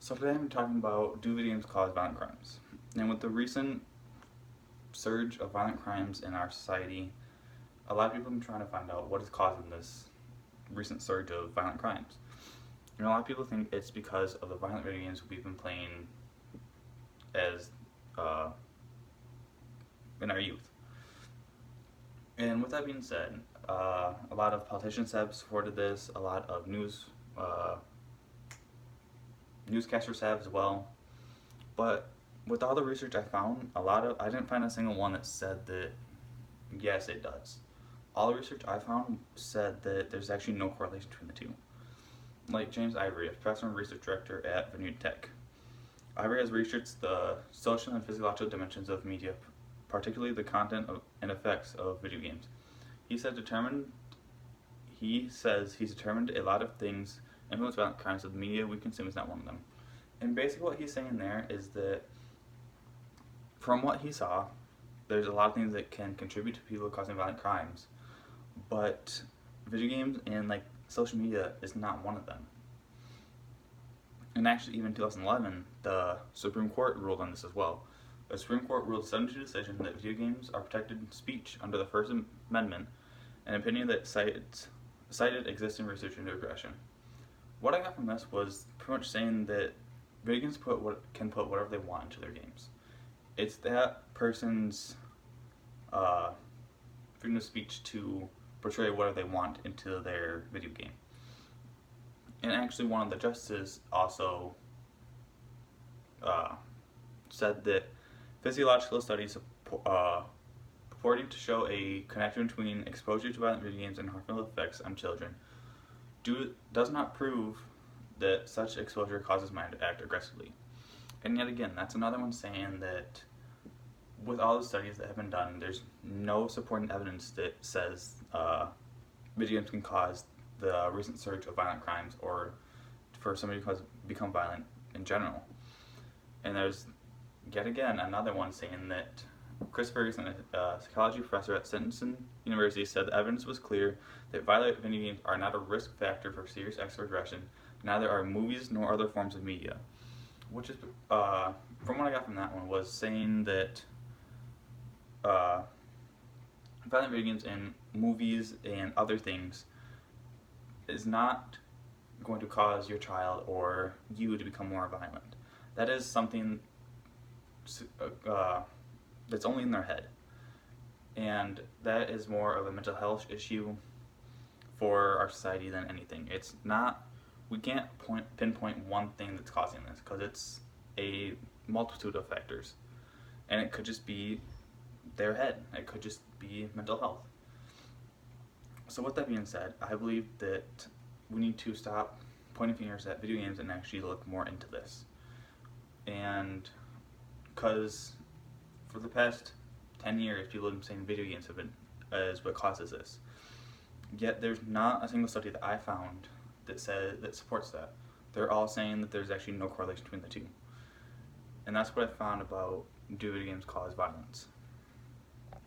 So today I'm talking about, do video games cause violent crimes? And with the recent surge of violent crimes in our society, a lot of people have been trying to find out what is causing this recent surge of violent crimes. And a lot of people think it's because of the violent video games we've been playing as uh, in our youth. And with that being said, a lot of politicians have supported this. A lot of newscasters have as well. But with all the research I found, I didn't find a single one that said that yes, it does. All the research I found said that there's actually no correlation between the two. Like James Ivory, a professor and research director at Vineyard Tech. Ivory has researched the social and physiological dimensions of media, particularly the content and effects of video games. He says he's determined a lot of things influence violent crimes, of the media we consume is not one of them. And basically what he's saying there is that from what he saw, there's a lot of things that can contribute to people causing violent crimes, but video games and like social media is not one of them. And actually, even in 2011, the Supreme Court ruled on this as well. The Supreme Court ruled 7-2 decision that video games are protected speech under the First Amendment, an opinion that cited existing research into aggression. What I got from this was pretty much saying that video games can put whatever they want into their games. It's that person's freedom of speech to portray whatever they want into their video game. And actually, one of the justices also said that physiological studies purporting to show a connection between exposure to violent video games and harmful effects on children does not prove that such exposure causes mind to act aggressively. And yet again, that's another one saying that with all the studies that have been done, there's no supporting evidence that says video games can cause the recent surge of violent crimes or for somebody to become violent in general. And there's yet again another one saying that Chris Ferguson, a psychology professor at Sinton University, said the evidence was clear that violent video games are not a risk factor for serious acts of aggression. Neither are movies nor other forms of media. Which is, from what I got from that one, was saying that violent video games and movies and other things is not going to cause your child or you to become more violent. That is something that's only in their head. And that is more of a mental health issue for our society than anything. It's not, we can't pinpoint one thing that's causing this, because it's a multitude of factors. And it could just be their head. It could just be mental health. So with that being said, I believe that we need to stop pointing fingers at video games and actually look more into this. And because for the past 10 years, people have been saying video games have been as what causes this. Yet there's not a single study that I found that supports that. They're all saying that there's actually no correlation between the two. And that's what I found about, do video games cause violence?